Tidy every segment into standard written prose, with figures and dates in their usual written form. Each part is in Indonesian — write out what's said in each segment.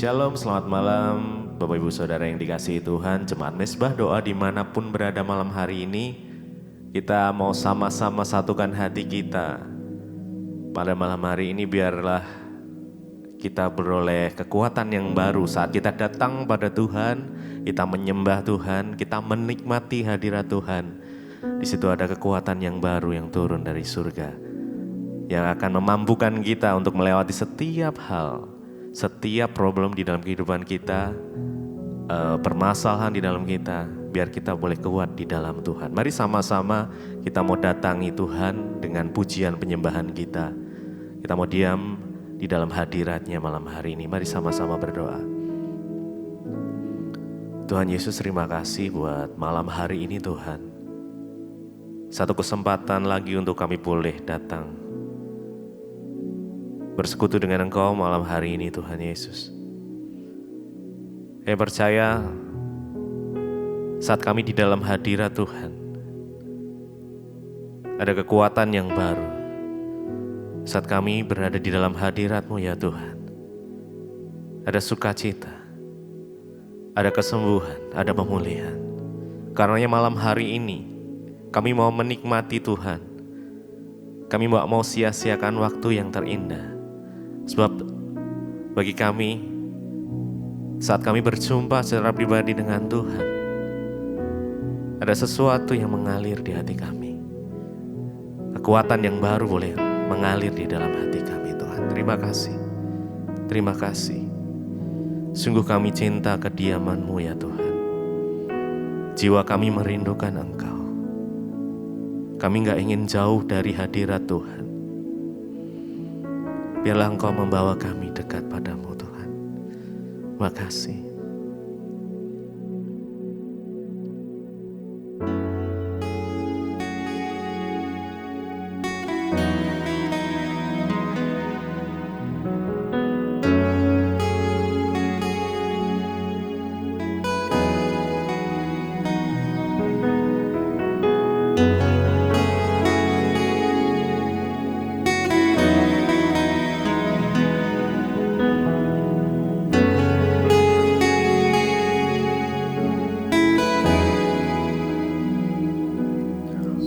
Shalom, selamat malam Bapak Ibu Saudara yang dikasihi Tuhan. Jemaat Mesbah Doa dimanapun berada malam hari ini, kita mau sama-sama satukan hati kita. Pada malam hari ini biarlah kita beroleh kekuatan yang baru saat kita datang pada Tuhan, kita menyembah Tuhan, kita menikmati hadirat Tuhan. Di situ ada kekuatan yang baru yang turun dari surga, yang akan memampukan kita untuk melewati setiap hal, setiap problem di dalam kehidupan kita, permasalahan di dalam kita, biar kita boleh kuat di dalam Tuhan. Mari sama-sama kita mau datangi Tuhan dengan pujian penyembahan kita. Kita mau diam di dalam hadirat-Nya malam hari ini. Mari sama-sama berdoa. Tuhan Yesus, terima kasih buat malam hari ini Tuhan. Satu kesempatan lagi untuk kami boleh datang bersekutu dengan Engkau malam hari ini Tuhan Yesus. Saya percaya saat kami di dalam hadirat Tuhan, ada kekuatan yang baru. Saat kami berada di dalam hadirat-Mu ya Tuhan, ada sukacita, ada kesembuhan, ada pemulihan. Karenanya malam hari ini kami mau menikmati Tuhan. Kami mau sia-siakan waktu yang terindah. Sebab bagi kami, saat kami berjumpa secara pribadi dengan Tuhan, ada sesuatu yang mengalir di hati kami. Kekuatan yang baru boleh mengalir di dalam hati kami Tuhan. Terima kasih. Terima kasih. Sungguh kami cinta kediaman-Mu ya Tuhan. Jiwa kami merindukan Engkau. Kami gak ingin jauh dari hadirat Tuhan. Biarlah Engkau membawa kami dekat padamu Tuhan. Makasih.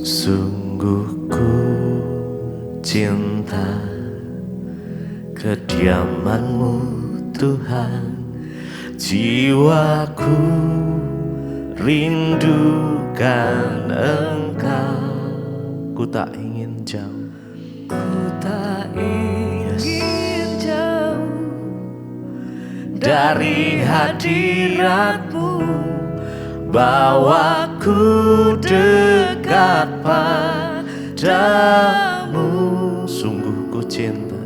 Sungguh ku cinta kediaman-Mu Tuhan. Jiwaku rindukan Engkau. Ku tak ingin jauh. Ku tak ingin jauh dari hadirat-Mu. Bawaku dekat padamu. Sungguh ku cinta,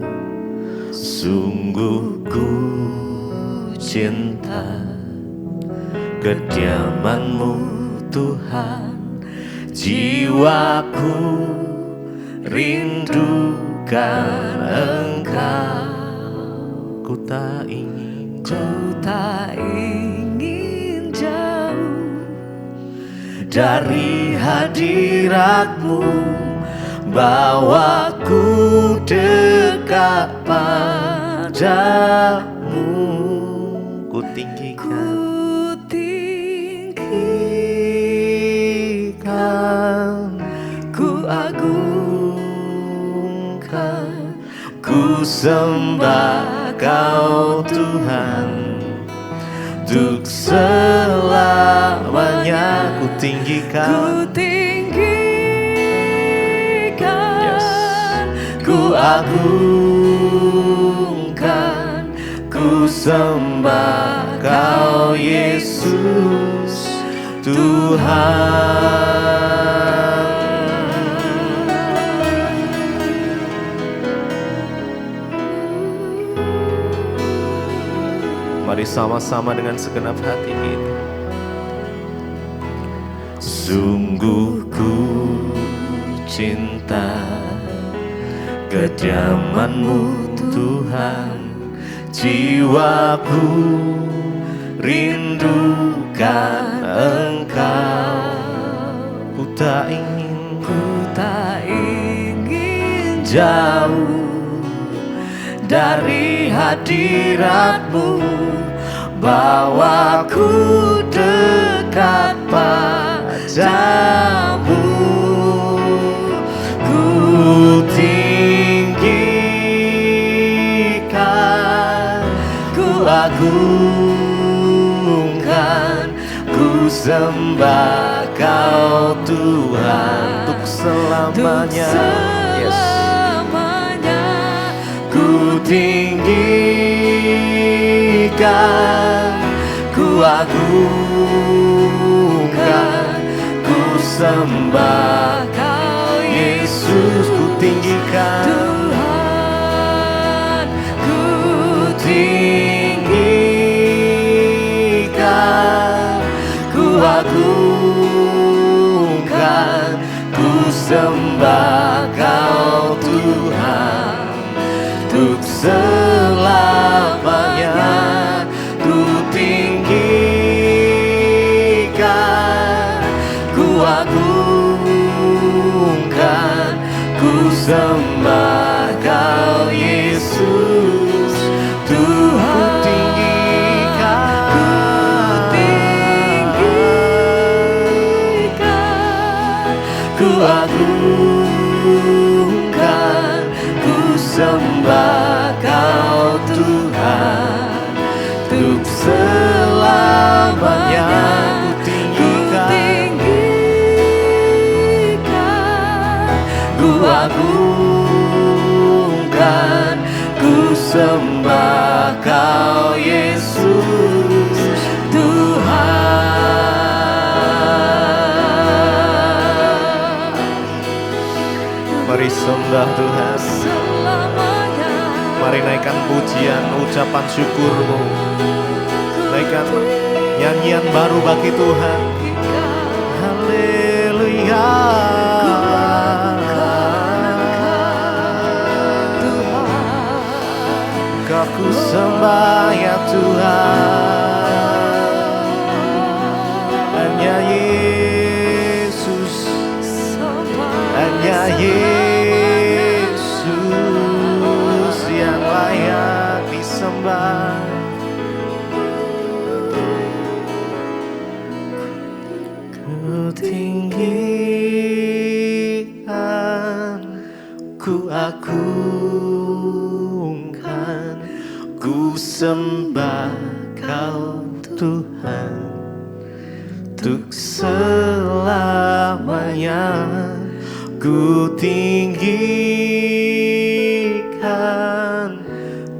sungguh ku cinta kediaman-Mu Tuhan. Jiwaku rindukan Engkau. Ku tak ingin jauh dari hadirat-Mu. Bawaku dekat padamu. Ku tinggikan, Ku tinggikan, ku agungkan, ku sembah Kau Tuhan. Untuk selamanya ku tinggikan, ku agungkan, ku sembah Kau Yesus Tuhan. mari sama-sama dengan segenap hati kita. Sungguh ku cinta kediaman-Mu Tuhan. Jiwaku rindukan Engkau. Ku tak ingin jauh dari hadirat-Mu, bawaku dekat padamu. Ku tinggikan, ku agungkan, ku sembah Kau Tuhan untuk selamanya. Ku tinggikan, ku agungkan, ku sembah Kau Yesus. Ku tinggikan Tuhan, ku tinggikan, ku agungkan, ku sembah Kau Tuhan. Untuk selamanya ku tinggikan, ku agungkan, ku sembah Kau Yesus. Tuhan, ku tinggikan, ku agungkan, ku sembah Kau Tuhan. Untuk selamanya ku tinggikan, ku agungkan, ku sembah Kau Yesus. Tuhan, Mari sembah Tuhan. Mari naikkan pujian, ucapan syukur-Mu. Naikkan nyanyian baru bagi Tuhan. Haleluya. Kau ku sembah ya Tuhan. Hanya Yesus, hanya Yesus yang layak disembah. Ku tinggikan, ku agungkan, ku sembah Kau Tuhan. Untuk selamanya ku tinggikan,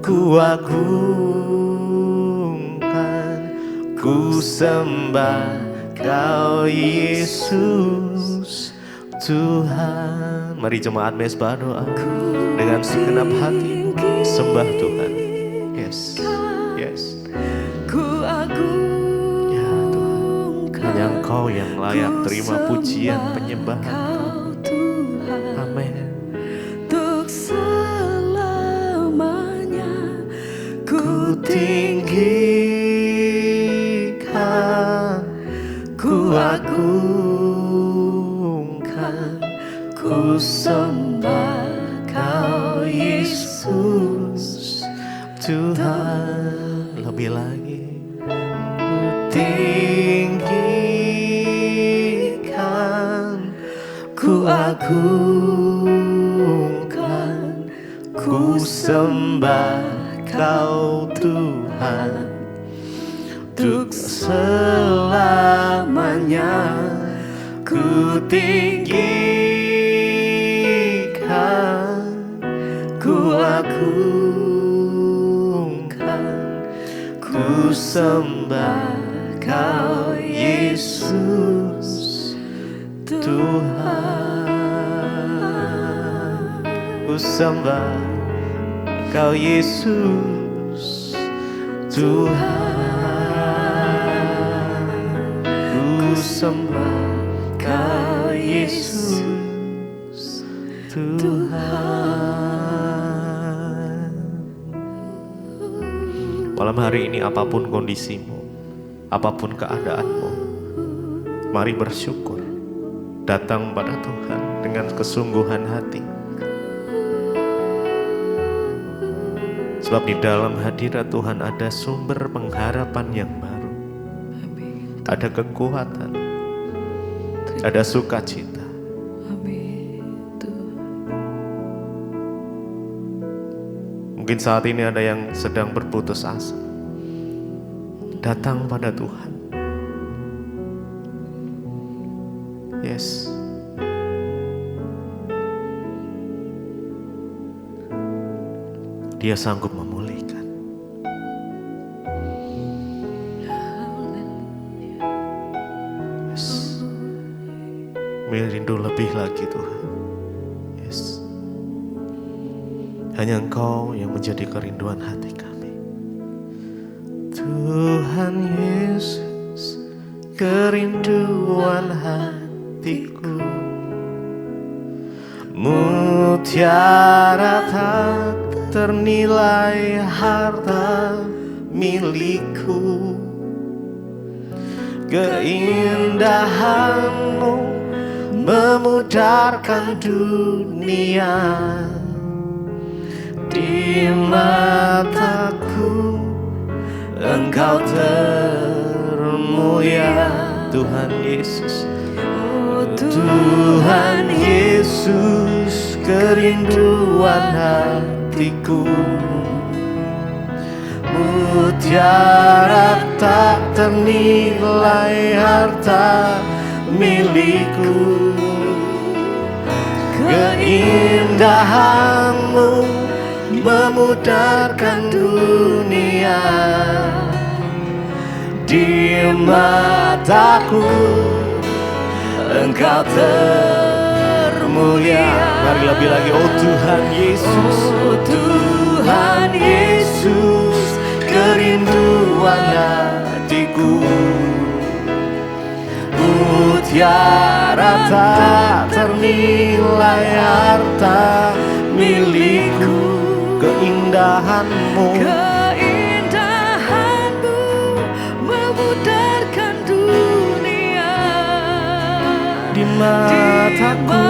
ku agungkan, ku sembah Kau Yesus Tuhan. Mari jemaat mesbah doa dengan segenap hati sembah Tuhan. Yes, yes. ku agungkan, Ya Tuhan, hanya Engkau yang layak terima pujian penyembahan Kau Tuhan. Amin. Untuk selamanya ku tinggikan, ku agungkan, ku sembah Kau Yesus Tuhan. Lebih lagi ku tinggikan, ku agungkan, ku sembah Kau Tuhan. Untuk selamanya ku tinggikan, ku agungkan, ku sembah Kau Yesus Tuhan. Ku sembah Kau Yesus Tuhan. Ku sembah Kau Yesus Tuhan. Malam hari ini apapun kondisimu, apapun keadaanmu, mari bersyukur. Datang pada Tuhan dengan kesungguhan hati. Sebab di dalam hadirat Tuhan ada sumber pengharapan yang baru. Amin. Ada kekuatan, ada sukacita. Amin. Tuhan. Mungkin saat ini ada yang sedang berputus asa. Datang pada Tuhan. Yes. Dia sanggup memulihkan. Yes. Merindu lebih lagi Tuhan. Yes. Hanya Engkau yang menjadi kerinduan hati kami. Tuhan Yesus, kerinduan hatiku. Mutiara tak ternilai harta milikku. Keindahanmu memudarkan dunia. Di mataku Engkau termulia. Tuhan Yesus, Oh Tuhan Yesus, kerinduan hatiku. Mutiara tak ternilai harta milikku. Keindahanmu memudarkan dunia. Di mataku Engkau termulia. Mari lebih lagi. Oh Tuhan Yesus, Oh Tuhan Yesus, kerinduan hatiku. Mutiara tak ternilai harta milikku. Keindahanmu memudarkan dunia. di mataku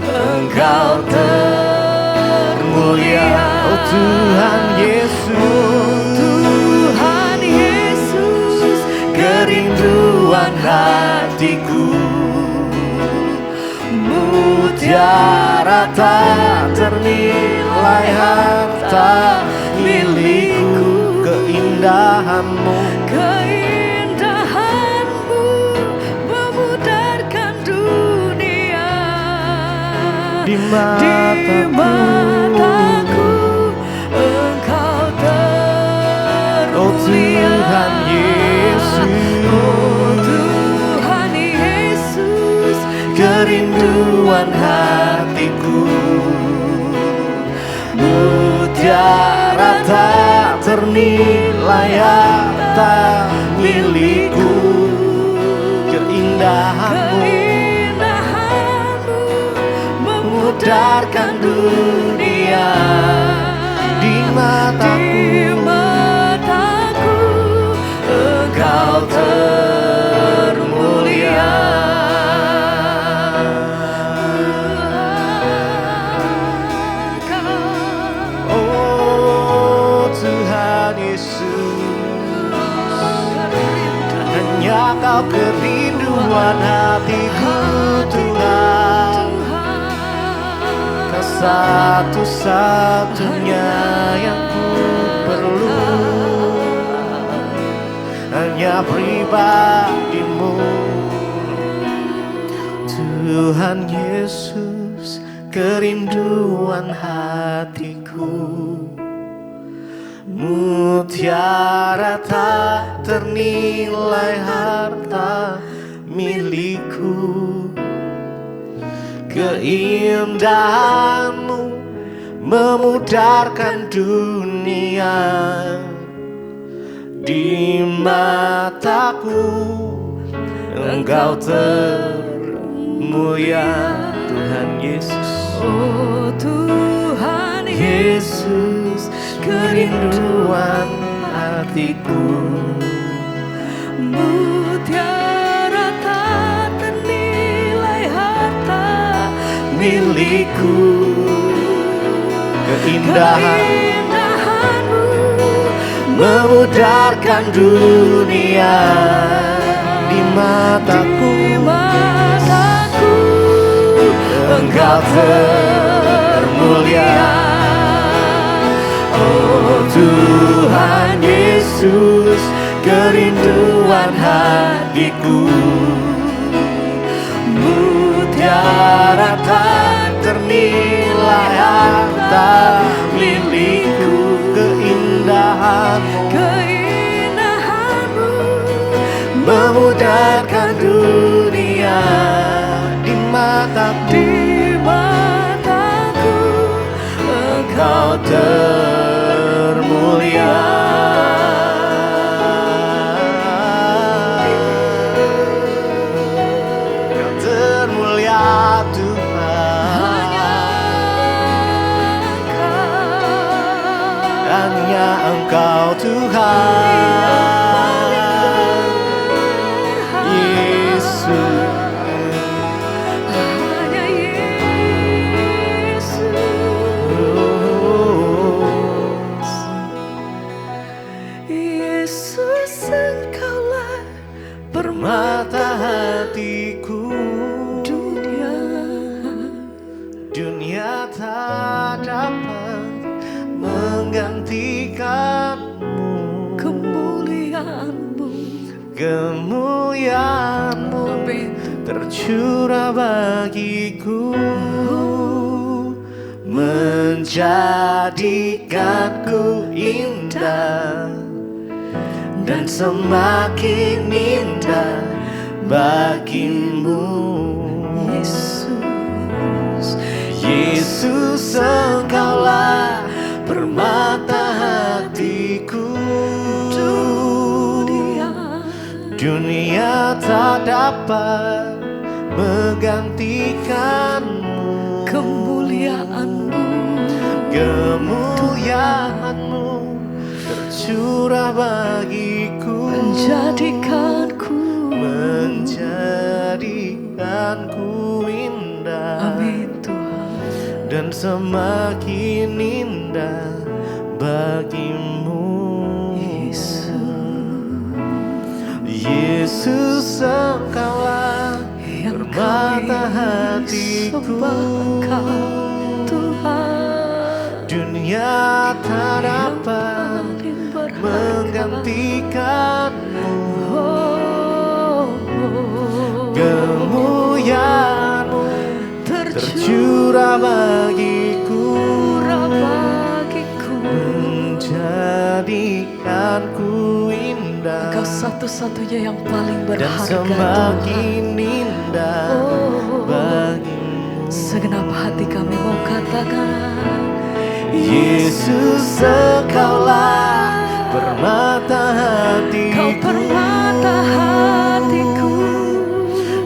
Engkau termulia. Oh Tuhan Yesus, Tuhan Yesus, kerinduan hatiku. Mutiara tak ternilai harta milikku. Keindahanmu memudarkan dunia. di Di mataku Engkau Oh termulia. Tuhan Yesus, Oh Tuhan Yesus, kerinduan hatiku. Mutiara tak ternilai harta milikku. Keindahanmu memudarkan dunia. Di mataku Engkau termulia. Oh Tuhan Yesus, hanya Kau kerinduan hatiku Tuhan. Kau satu-satunya yang ku perlu. Hanya pribadimu Tuhan Yesus, kerinduan hatiku. Mutiara tak ternilai harta milikku. Keindahanmu memudarkan dunia. Di mataku Engkau termulia. Tuhan Yesus, Oh Tuhan Yesus, kerinduan hatiku. Mutiara tak ternilai harta Milikku. keindahan-Mu memudarkan dunia di mataku. Engkau termulia, oh Tuhan Yesus, kerinduan hatiku. Mutiara tak ternilai harta milikku, keindahan-Mu memudarkan dunia di mataku. Engkau termulia, Engkau termulia Tuhan. Hanya Engkau Tuhan Yesus. Permata hatiku, dunia tak dapat menggantikanmu. Kemuliaan-Mu tercurah bagiku, menjadikanku indah dan semakin indah bagimu. Yesus, Engkaulah permata hatiku. Dunia tak dapat menggantikanmu. Kemuliaan-Mu tercurah bagiku, menjadikanku indah. Amin Tuhan. Dan semakin indah bagimu. Yesus, Engkaulah permata hatiku. Dunia tak dapat menggantikanmu. Kemuliaan-Mu tercurah bagiku, menjadikanku indah. Engkau satu-satunya yang paling Dan berharga, semakin Tuhan. indah bagimu. Segenap hati kami mau katakan, Yesus, Engkaulah permata hatiku. Kau permata hatiku.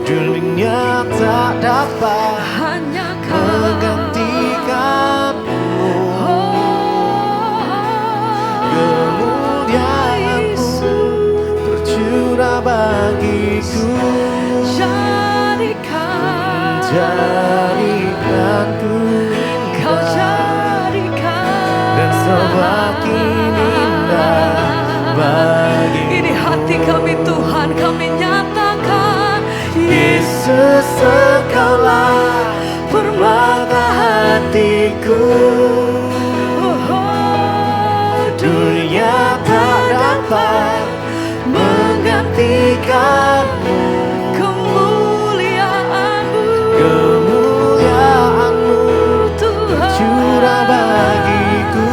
Dunia tak dapat Hanya Kau menggantikanmu. Kemuliaan-Mu tercurah bagiku, menjadikanku indah dan semakin indah bagimu. Ini hati kami Tuhan, kami nyatakan, Yesus, Engkaulah permata hatiku. Dunia tak dapat menggantikanmu. Kemuliaan-Mu tercurah bagiku,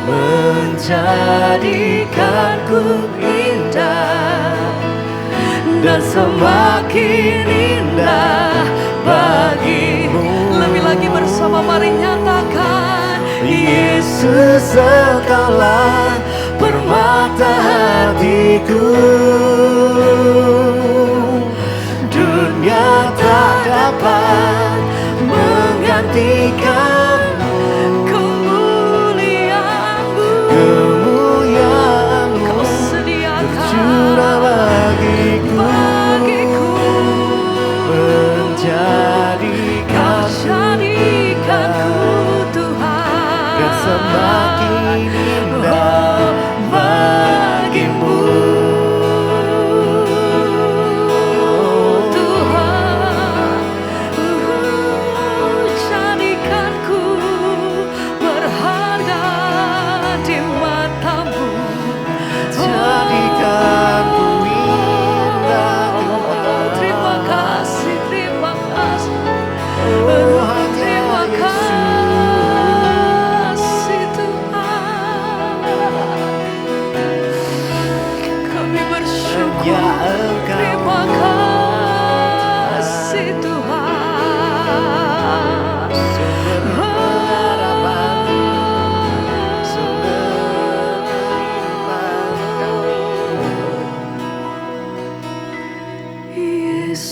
menjadikanku indah dan semakin indah bagimu. Lebih lagi bersama mari nyatakan, Yesus, Engkaulah permata hatiku. Dunia tak dapat menggantikanmu. Kemuliaan-Mu Kau sediakan tercurah bagiku, menjadikanku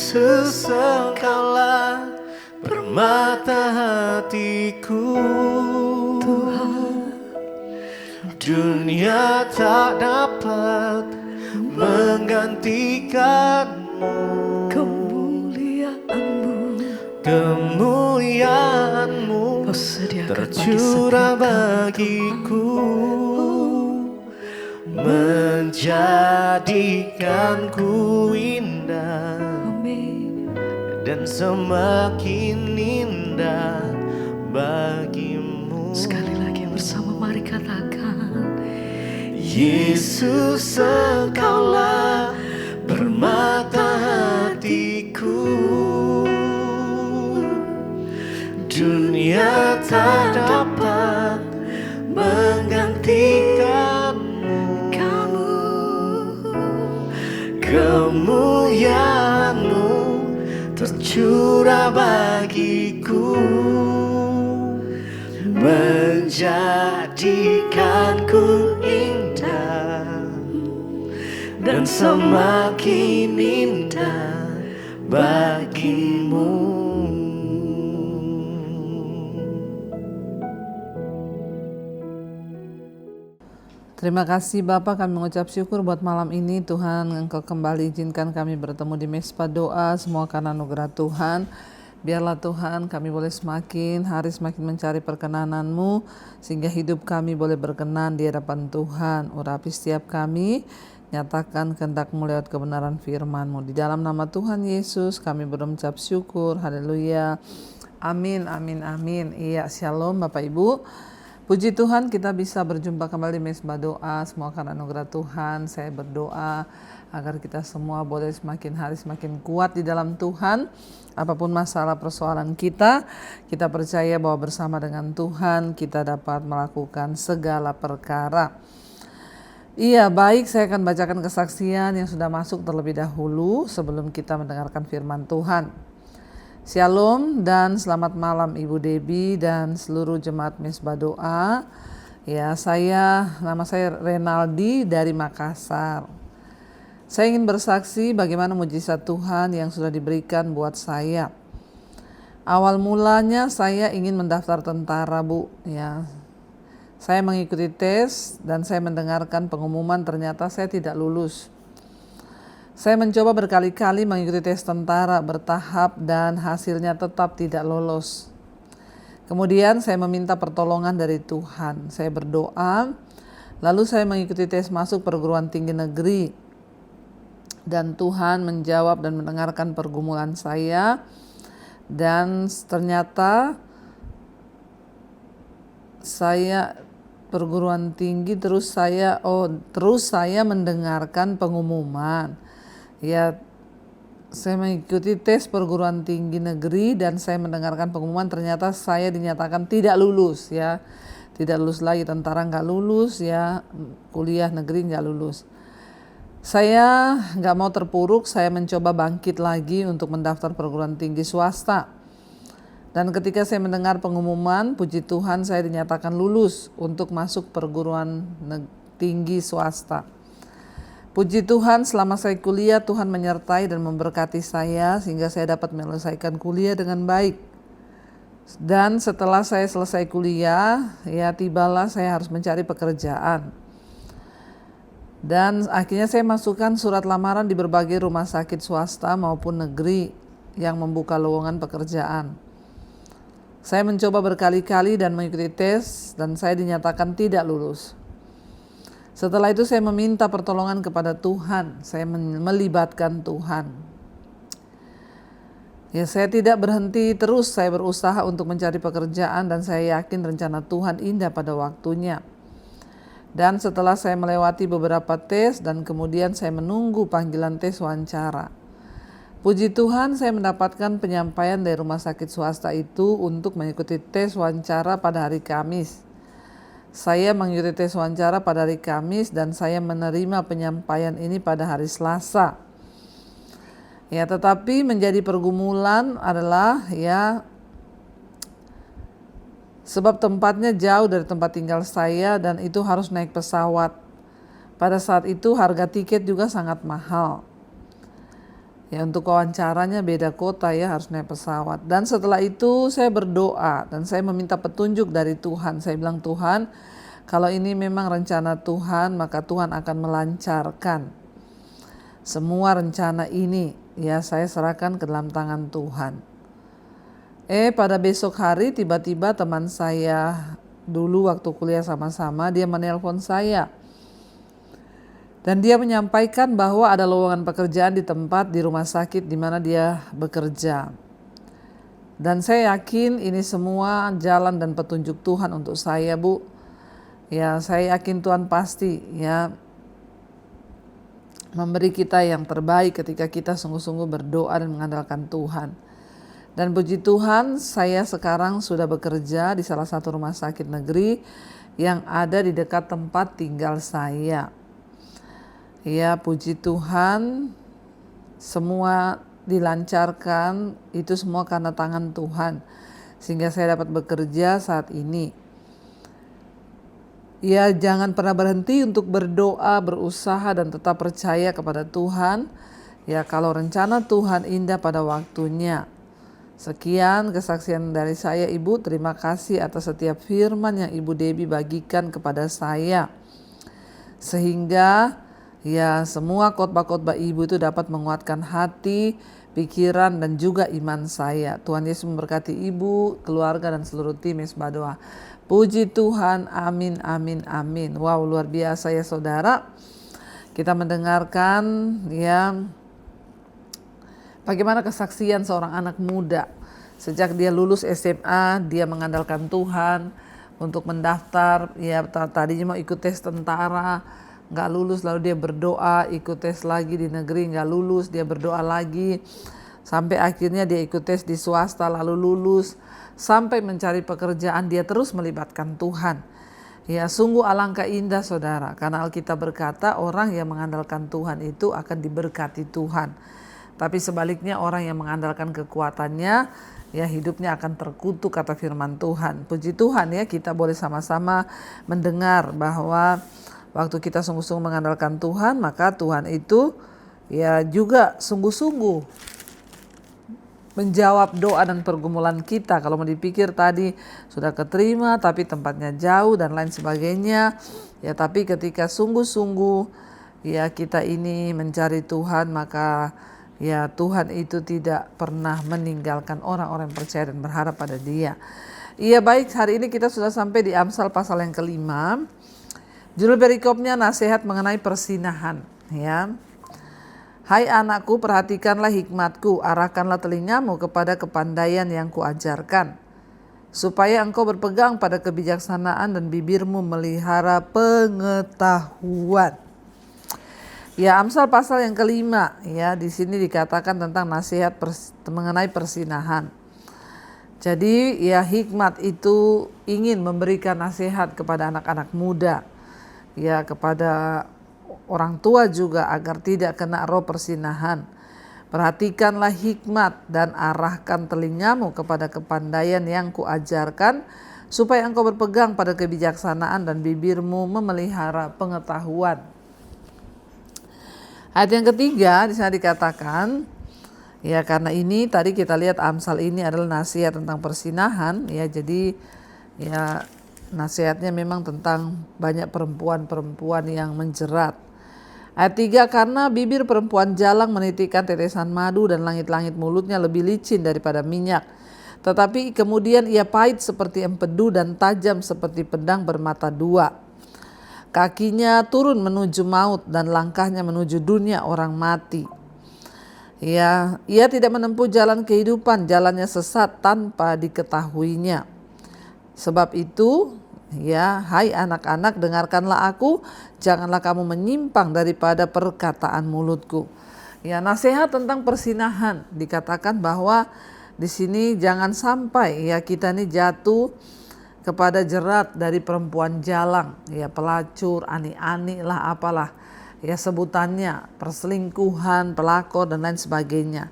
Yesus, Engkaulah permata hatiku. Dunia tak dapat menggantikanmu. Kemuliaanmu Kau sediakan tercurah bagiku, menjadikanku indah. Amin. Dan semakin indah bagimu. Sekali lagi bersama mari katakan, Yesus, Engkaulah permata hatiku. Dunia tak dapat menggantikanmu. Kemuliaanmu tercurah bagiku, menjadikanku indah. Dan semakin indah bagimu. Terima kasih Bapak, kami mengucap syukur buat malam ini. Tuhan, Engkau kembali izinkan kami bertemu di Mesbah Doa, semua karena anugerah Tuhan. Biarlah Tuhan kami boleh semakin hari semakin mencari perkenan-Mu, sehingga hidup kami boleh berkenan di hadapan Tuhan. Urapi setiap kami, nyatakan kehendak-Mu lewat kebenaran firman-Mu. Di dalam nama Tuhan Yesus kami berucap syukur, haleluya, amin, amin, amin. Iya, shalom Bapak Ibu. Puji Tuhan kita bisa berjumpa kembali di Mesbah Doa, semua karena anugerah Tuhan. Saya berdoa agar kita semua boleh semakin hari semakin kuat di dalam Tuhan. Apapun masalah persoalan kita percaya bahwa bersama dengan Tuhan kita dapat melakukan segala perkara. Iya, baik, saya akan bacakan kesaksian yang sudah masuk terlebih dahulu sebelum kita mendengarkan firman Tuhan. Shalom dan selamat malam Ibu Debbie dan seluruh jemaat Mesbah Doa. Ya, nama saya Renaldi dari Makassar. Saya ingin bersaksi bagaimana mujizat Tuhan yang sudah diberikan buat saya. Awal mulanya saya ingin mendaftar tentara, Bu. Ya, saya mengikuti tes dan saya mendengarkan pengumuman ternyata saya tidak lulus. Saya mencoba berkali-kali mengikuti tes tentara bertahap dan hasilnya tetap tidak lolos. Kemudian saya meminta pertolongan dari Tuhan. Saya berdoa, lalu saya mengikuti tes masuk perguruan tinggi negeri. Dan Tuhan menjawab dan mendengarkan pergumulan saya. Dan ternyata saya perguruan tinggi terus saya mendengarkan pengumuman. Ya, saya mengikuti tes perguruan tinggi negeri dan saya mendengarkan pengumuman ternyata saya dinyatakan tidak lulus, ya. Tidak lulus lagi, tentara nggak lulus, ya, kuliah negeri nggak lulus. Saya nggak mau terpuruk, saya mencoba bangkit lagi untuk mendaftar perguruan tinggi swasta. Dan ketika saya mendengar pengumuman, puji Tuhan saya dinyatakan lulus untuk masuk perguruan tinggi swasta. Puji Tuhan, selama saya kuliah Tuhan menyertai dan memberkati saya sehingga saya dapat menyelesaikan kuliah dengan baik. Dan setelah saya selesai kuliah, ya tibalah saya harus mencari pekerjaan. Dan akhirnya saya masukkan surat lamaran di berbagai rumah sakit swasta maupun negeri yang membuka lowongan pekerjaan. Saya mencoba berkali-kali dan mengikuti tes dan saya dinyatakan tidak lulus. Setelah itu saya meminta pertolongan kepada Tuhan, saya melibatkan Tuhan. Ya, saya tidak berhenti terus, saya berusaha untuk mencari pekerjaan dan saya yakin rencana Tuhan indah pada waktunya. Dan setelah saya melewati beberapa tes dan kemudian saya menunggu panggilan tes wawancara. Puji Tuhan, saya mendapatkan penyampaian dari rumah sakit swasta itu untuk mengikuti tes wawancara pada hari Kamis. Saya mengikuti tes wawancara pada hari Kamis dan saya menerima penyampaian ini pada hari Selasa. Ya, tetapi menjadi pergumulan adalah sebab tempatnya jauh dari tempat tinggal saya dan itu harus naik pesawat. Pada saat itu harga tiket juga sangat mahal. Ya untuk wawancaranya beda kota ya, harus naik pesawat. Dan setelah itu saya berdoa dan saya meminta petunjuk dari Tuhan. Saya bilang, Tuhan, kalau ini memang rencana Tuhan, maka Tuhan akan melancarkan semua rencana ini. Ya, saya serahkan ke dalam tangan Tuhan. Pada besok hari tiba-tiba teman saya dulu waktu kuliah sama-sama, dia menelpon saya. Dan dia menyampaikan bahwa ada lowongan pekerjaan di tempat di rumah sakit di mana dia bekerja. Dan saya yakin ini semua jalan dan petunjuk Tuhan untuk saya, Bu. Ya, saya yakin Tuhan pasti ya memberi kita yang terbaik ketika kita sungguh-sungguh berdoa dan mengandalkan Tuhan. Dan puji Tuhan, saya sekarang sudah bekerja di salah satu rumah sakit negeri yang ada di dekat tempat tinggal saya. Ya, puji Tuhan, semua dilancarkan, itu semua karena tangan Tuhan, sehingga saya dapat bekerja saat ini. Ya, jangan pernah berhenti untuk berdoa, berusaha, dan tetap percaya kepada Tuhan. Ya, kalau rencana Tuhan indah pada waktunya. Sekian kesaksian dari saya, Ibu. Terima kasih atas setiap firman yang Ibu Debbie bagikan kepada saya. Sehingga ya semua khotbah-khotbah Ibu itu dapat menguatkan hati, pikiran, dan juga iman saya. Tuhan Yesus memberkati Ibu, keluarga, dan seluruh tim Mesbah Doa. Puji Tuhan, amin, amin, amin. Wow, luar biasa ya saudara. Kita mendengarkan ya bagaimana kesaksian seorang anak muda. Sejak dia lulus SMA, dia mengandalkan Tuhan untuk mendaftar. Ya, tadinya mau ikut tes tentara, nggak lulus, lalu dia berdoa, ikut tes lagi di negeri, nggak lulus, dia berdoa lagi. Sampai akhirnya dia ikut tes di swasta, lalu lulus. Sampai mencari pekerjaan, dia terus melibatkan Tuhan. Ya, sungguh alangkah indah saudara, karena Alkitab berkata orang yang mengandalkan Tuhan itu akan diberkati Tuhan. Tapi sebaliknya orang yang mengandalkan kekuatannya, ya hidupnya akan terkutuk, kata firman Tuhan. Puji Tuhan ya, kita boleh sama-sama mendengar bahwa waktu kita sungguh-sungguh mengandalkan Tuhan, maka Tuhan itu ya juga sungguh-sungguh menjawab doa dan pergumulan kita. Kalau mau dipikir tadi sudah keterima tapi tempatnya jauh dan lain sebagainya. Ya, tapi ketika sungguh-sungguh ya kita ini mencari Tuhan, maka ya Tuhan itu tidak pernah meninggalkan orang-orang yang percaya dan berharap pada Dia. Iya, baik, hari ini kita sudah sampai di Amsal pasal yang ke-5. Judul perikopnya nasihat mengenai persinahan ya. Hai anakku, perhatikanlah hikmatku, arahkanlah telingamu kepada kepandaian yang kuajarkan, supaya engkau berpegang pada kebijaksanaan dan bibirmu melihara pengetahuan. Ya, Amsal pasal yang ke-5 ya, di sini dikatakan tentang nasihat mengenai persinahan. Jadi ya hikmat itu ingin memberikan nasihat kepada anak-anak muda, ya kepada orang tua juga agar tidak kena roh persinahan. Perhatikanlah hikmat dan arahkan telingamu kepada kepandaian yang kuajarkan, supaya engkau berpegang pada kebijaksanaan dan bibirmu memelihara pengetahuan. Ayat yang ketiga di sana dikatakan, ya karena ini tadi kita lihat Amsal ini adalah nasihat tentang persinahan, ya jadi ya nasihatnya memang tentang banyak perempuan-perempuan yang menjerat. Ayat 3, karena bibir perempuan jalang menitikkan tetesan madu dan langit-langit mulutnya lebih licin daripada minyak. Tetapi kemudian ia pahit seperti empedu dan tajam seperti pedang bermata dua. Kakinya turun menuju maut dan langkahnya menuju dunia orang mati. Ya, ia tidak menempuh jalan kehidupan, jalannya sesat tanpa diketahuinya. Sebab itu, ya, hai anak-anak, dengarkanlah aku, janganlah kamu menyimpang daripada perkataan mulutku. Ya, nasihat tentang persinahan dikatakan bahwa di sini jangan sampai ya kita ini jatuh kepada jerat dari perempuan jalang, ya pelacur, ani-ani lah apalah ya sebutannya, perselingkuhan, pelakor dan lain sebagainya.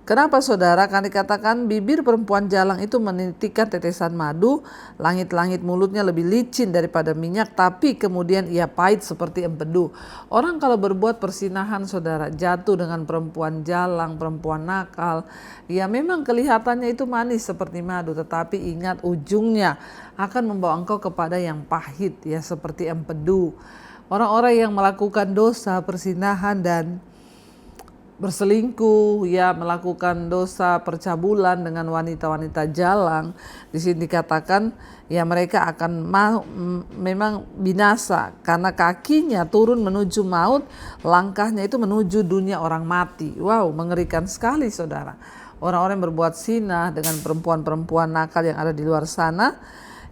Kenapa saudara? Karena dikatakan bibir perempuan jalang itu menitikkan tetesan madu, langit-langit mulutnya lebih licin daripada minyak, tapi kemudian ia pahit seperti empedu. Orang kalau berbuat persinahan saudara, jatuh dengan perempuan jalang, perempuan nakal, ya memang kelihatannya itu manis seperti madu, tetapi ingat ujungnya akan membawa engkau kepada yang pahit, ya seperti empedu. Orang-orang yang melakukan dosa persinahan dan berselingkuh, ya melakukan dosa percabulan dengan wanita-wanita jalang, di sini dikatakan ya mereka akan memang binasa karena kakinya turun menuju maut, langkahnya itu menuju dunia orang mati. Wow, mengerikan sekali saudara. Orang-orang yang berbuat zina dengan perempuan-perempuan nakal yang ada di luar sana,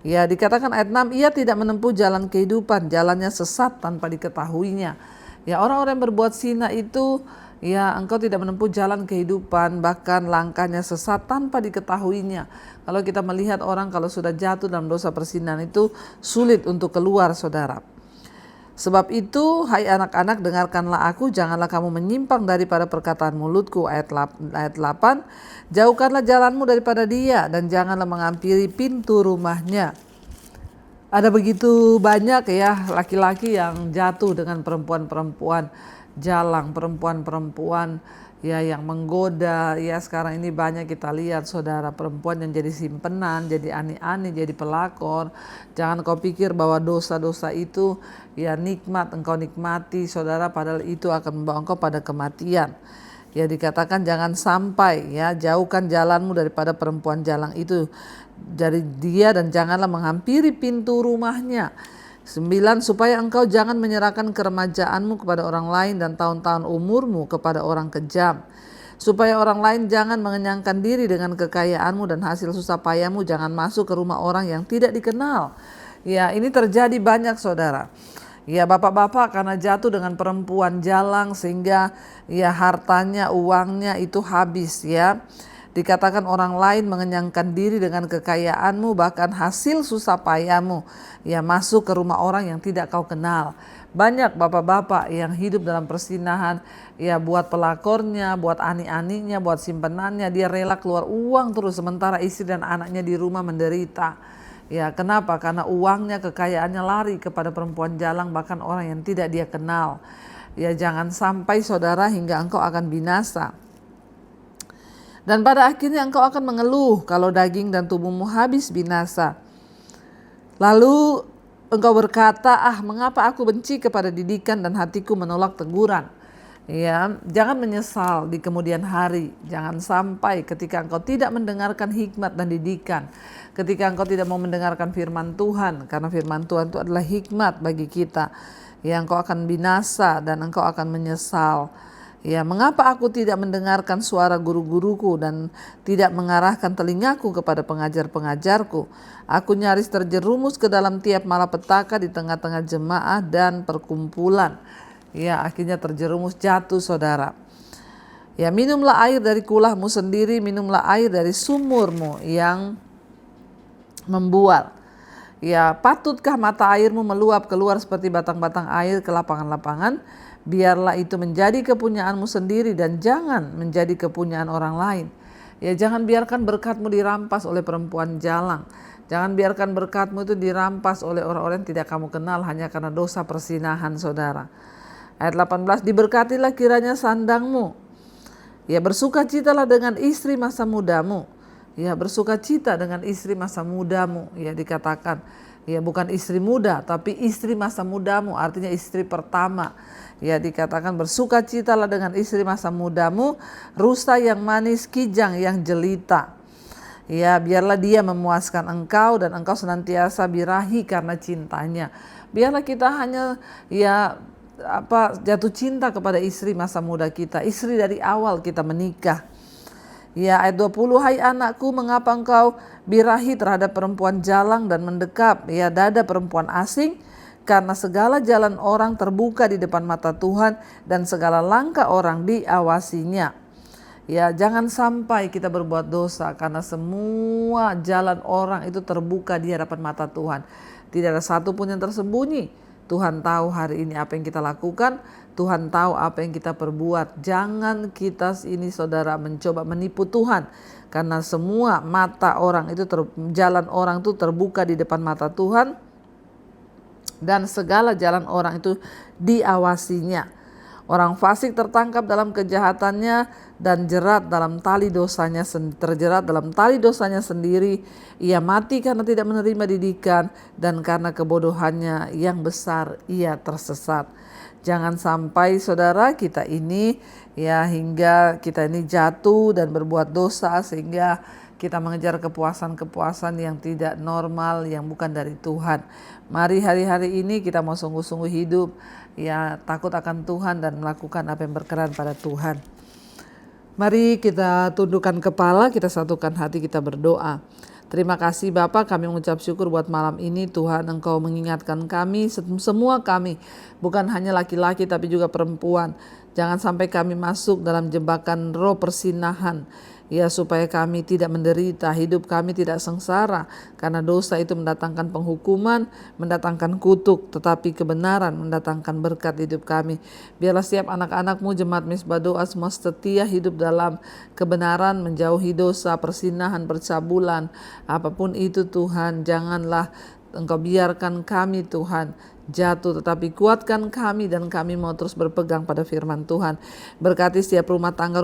ya dikatakan ayat 6, ia tidak menempuh jalan kehidupan, jalannya sesat tanpa diketahuinya. Ya orang-orang yang berbuat zina itu, ya engkau tidak menempuh jalan kehidupan, bahkan langkahnya sesat tanpa diketahuinya. Kalau kita melihat orang kalau sudah jatuh dalam dosa perzinahan itu sulit untuk keluar saudara. Sebab itu hai anak-anak, dengarkanlah aku, janganlah kamu menyimpang daripada perkataan mulutku. Ayat 8, jauhkanlah jalanmu daripada dia dan janganlah menghampiri pintu rumahnya. Ada begitu banyak ya laki-laki yang jatuh dengan perempuan-perempuan jalang, perempuan-perempuan ya yang menggoda. Ya sekarang ini banyak kita lihat saudara, perempuan yang jadi simpenan, jadi ani-ani, jadi pelakor. Jangan kau pikir bahwa dosa-dosa itu ya nikmat engkau nikmati saudara, padahal itu akan membawa engkau pada kematian. Ya dikatakan jangan sampai, ya jauhkan jalanmu daripada perempuan jalang itu dari dia dan janganlah menghampiri pintu rumahnya. 9, supaya engkau jangan menyerahkan keremajaanmu kepada orang lain dan tahun-tahun umurmu kepada orang kejam. Supaya orang lain jangan mengenyangkan diri dengan kekayaanmu dan hasil susah payahmu jangan masuk ke rumah orang yang tidak dikenal. Ya ini terjadi banyak saudara. Ya bapak-bapak karena jatuh dengan perempuan jalang sehingga ya hartanya, uangnya itu habis ya. Dikatakan orang lain mengenyangkan diri dengan kekayaanmu, bahkan hasil susah payahmu ya masuk ke rumah orang yang tidak kau kenal. Banyak bapak-bapak yang hidup dalam persinahan, ya buat pelakornya, buat ani-aninya, buat simpenannya, dia rela keluar uang terus sementara istri dan anaknya di rumah menderita. Ya kenapa? Karena uangnya, kekayaannya lari kepada perempuan jalang, bahkan orang yang tidak dia kenal. Ya jangan sampai saudara hingga engkau akan binasa. Dan pada akhirnya engkau akan mengeluh kalau daging dan tubuhmu habis binasa. Lalu engkau berkata, mengapa aku benci kepada didikan dan hatiku menolak teguran. Ya, jangan menyesal di kemudian hari. Jangan sampai ketika engkau tidak mendengarkan hikmat dan didikan. Ketika engkau tidak mau mendengarkan firman Tuhan. Karena firman Tuhan itu adalah hikmat bagi kita. Ya, engkau akan binasa dan engkau akan menyesal. Ya, mengapa aku tidak mendengarkan suara guru-guruku dan tidak mengarahkan telingaku kepada pengajar-pengajarku? Aku nyaris terjerumus ke dalam tiap malapetaka di tengah-tengah jemaah dan perkumpulan. Ya, akhirnya terjerumus jatuh saudara. Ya, minumlah air dari kulahmu sendiri, minumlah air dari sumurmu yang membual. Ya, patutkah mata airmu meluap keluar seperti batang-batang air ke lapangan-lapangan? Biarlah itu menjadi kepunyaanmu sendiri dan jangan menjadi kepunyaan orang lain. Ya jangan biarkan berkatmu dirampas oleh perempuan jalang. Jangan biarkan berkatmu itu dirampas oleh orang-orang yang tidak kamu kenal hanya karena dosa persinahan saudara. Ayat 18, diberkatilah kiranya sandangmu. Ya bersukacitalah dengan istri masa mudamu. Ya bersukacita dengan istri masa mudamu. Ya dikatakan ya bukan istri muda tapi istri masa mudamu, artinya istri pertama. Ya dikatakan bersukacitalah dengan istri masa mudamu, rusa yang manis, kijang yang jelita. Ya biarlah dia memuaskan engkau dan engkau senantiasa birahi karena cintanya. Biarlah kita hanya jatuh cinta kepada istri masa muda kita, istri dari awal kita menikah. Ya ayat 20, hai anakku, mengapa engkau birahi terhadap perempuan jalang dan mendekap ya dada perempuan asing? Karena segala jalan orang terbuka di depan mata Tuhan dan segala langkah orang diawasinya. Ya jangan sampai kita berbuat dosa karena semua jalan orang itu terbuka di hadapan mata Tuhan. Tidak ada satu pun yang tersembunyi. Tuhan tahu hari ini apa yang kita lakukan, Tuhan tahu apa yang kita perbuat. Jangan kita ini saudara mencoba menipu Tuhan. Karena semua mata orang itu, jalan orang itu terbuka di depan mata Tuhan. Dan segala jalan orang itu diawasinya. Orang fasik tertangkap dalam kejahatannya dan terjerat dalam tali dosanya sendiri. Ia mati karena tidak menerima didikan dan karena kebodohannya yang besar ia tersesat. Jangan sampai saudara kita ini hingga kita ini jatuh dan berbuat dosa sehingga kita mengejar kepuasan-kepuasan yang tidak normal, yang bukan dari Tuhan. Mari hari-hari ini kita mau sungguh-sungguh hidup takut akan Tuhan dan melakukan apa yang berkenan pada Tuhan. Mari kita tundukkan kepala, kita satukan hati, kita berdoa. Terima kasih Bapa, kami mengucap syukur buat malam ini. Tuhan, Engkau mengingatkan kami, semua kami, bukan hanya laki-laki tapi juga perempuan. Jangan sampai kami masuk dalam jebakan roh persinahan. Supaya kami tidak menderita, hidup kami tidak sengsara. Karena dosa itu mendatangkan penghukuman, mendatangkan kutuk. Tetapi kebenaran mendatangkan berkat hidup kami. Biarlah setiap anak-anak-Mu jemaat Mezbah Doa semua setia hidup dalam kebenaran, menjauhi dosa, persinahan, percabulan. Apapun itu Tuhan, janganlah Engkau biarkan kami Tuhan jatuh, tetapi kuatkan kami dan kami mau terus berpegang pada firman Tuhan. Berkati setiap rumah tangga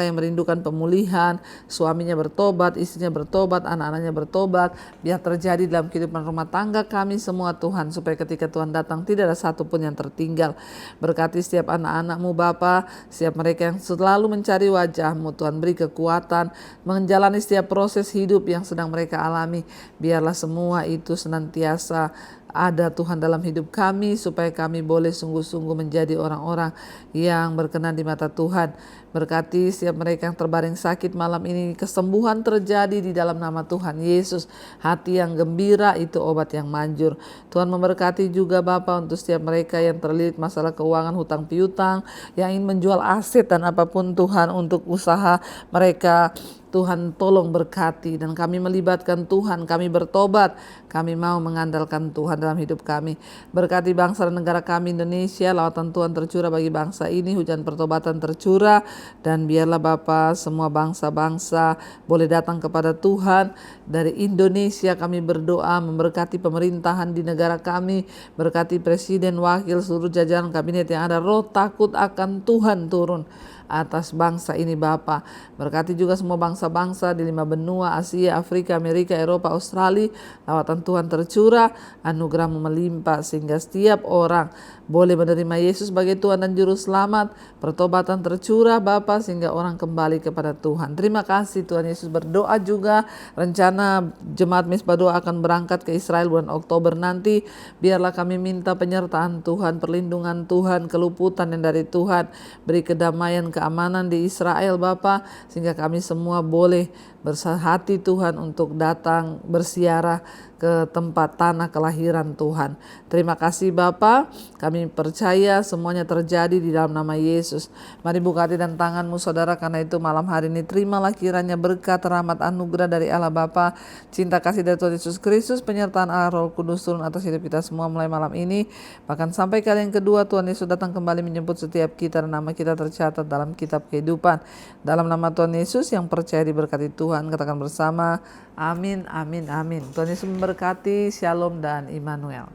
yang merindukan pemulihan, suaminya bertobat, istrinya bertobat, anak-anaknya bertobat. Biar terjadi dalam kehidupan rumah tangga kami semua Tuhan, supaya ketika Tuhan datang tidak ada satu pun yang tertinggal. Berkati setiap anak-anak-Mu Bapa, setiap mereka yang selalu mencari wajah-Mu Tuhan, beri kekuatan menjalani setiap proses hidup yang sedang mereka alami. Biarlah semua itu senantiasa ada Tuhan dalam hidup kami, supaya kami boleh sungguh-sungguh menjadi orang-orang yang berkenan di mata Tuhan. Berkati setiap mereka yang terbaring sakit malam ini, kesembuhan terjadi di dalam nama Tuhan Yesus. Hati yang gembira itu obat yang manjur. Tuhan memberkati juga Bapa untuk setiap mereka yang terlilit masalah keuangan, hutang piutang, yang ingin menjual aset dan apapun Tuhan untuk usaha mereka. Tuhan tolong berkati, dan kami melibatkan Tuhan, kami bertobat, kami mau mengandalkan Tuhan dalam hidup kami. Berkati bangsa dan negara kami Indonesia, lawatan Tuhan tercurah bagi bangsa ini, hujan pertobatan tercurah, dan biarlah Bapa semua bangsa-bangsa boleh datang kepada Tuhan. Dari Indonesia kami berdoa memberkati pemerintahan di negara kami, berkati presiden, wakil, seluruh jajaran kabinet yang ada, roh takut akan Tuhan turun atas bangsa ini Bapa. Berkati juga semua bangsa-bangsa di 5 benua, Asia, Afrika, Amerika, Eropa, Australia. Lawatan Tuhan tercurah, anugerah-Mu melimpah sehingga setiap orang boleh menerima Yesus sebagai Tuhan dan Juru Selamat. Pertobatan tercurah Bapa sehingga orang kembali kepada Tuhan. Terima kasih Tuhan Yesus. Berdoa juga rencana jemaat Mezbah Doa akan berangkat ke Israel bulan Oktober nanti. Biarlah kami minta penyertaan Tuhan, perlindungan Tuhan, keluputan yang dari Tuhan. Beri kedamaian, keamanan di Israel Bapa, sehingga kami semua boleh bersahati Tuhan untuk datang bersiarah ke tempat tanah kelahiran Tuhan. Terima kasih Bapa, kami percaya semuanya terjadi di dalam nama Yesus. Mari buka hati dan tangan-Mu saudara, karena itu malam hari ini terimalah kiranya berkat, rahmat, anugerah dari Allah Bapa, cinta kasih dari Tuhan Yesus Kristus, penyertaan Allah Roh Kudus turun atas hidup kita semua mulai malam ini, bahkan sampai kali yang kedua Tuhan Yesus datang kembali menjemput setiap kita dan nama kita tercatat dalam kitab kehidupan. Dalam nama Tuhan Yesus yang percaya diberkati Tuhan, katakan bersama, amin, amin, amin. Tuhan Yesus memberkati, shalom dan Immanuel.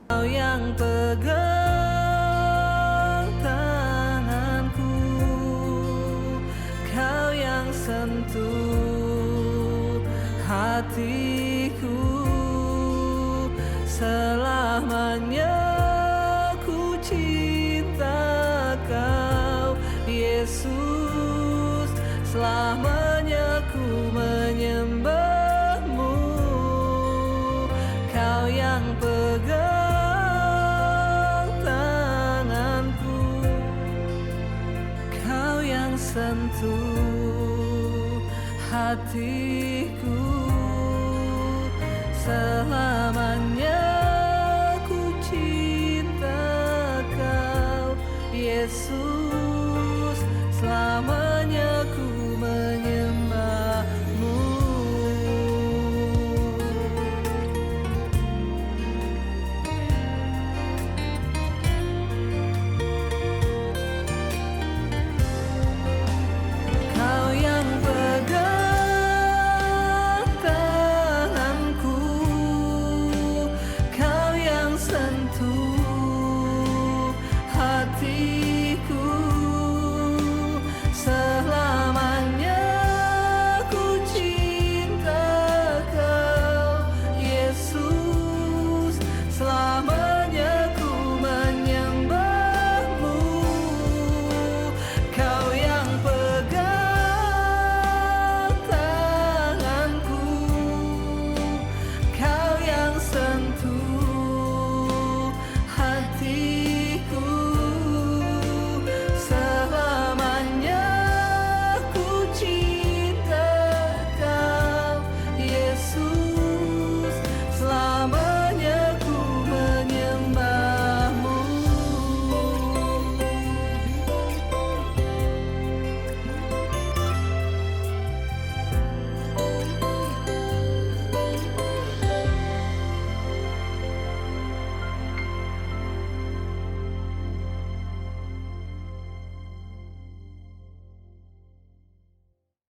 Kau yang pegang tanganku, Kau yang sentuh hatiku, selamanya ku cinta Kau Yesus, selamanya ku menyembah-Mu. Kau yang pegang tanganku, Kau yang sentuh hatiku, selamanya ku cinta Kau Yesus, selamanya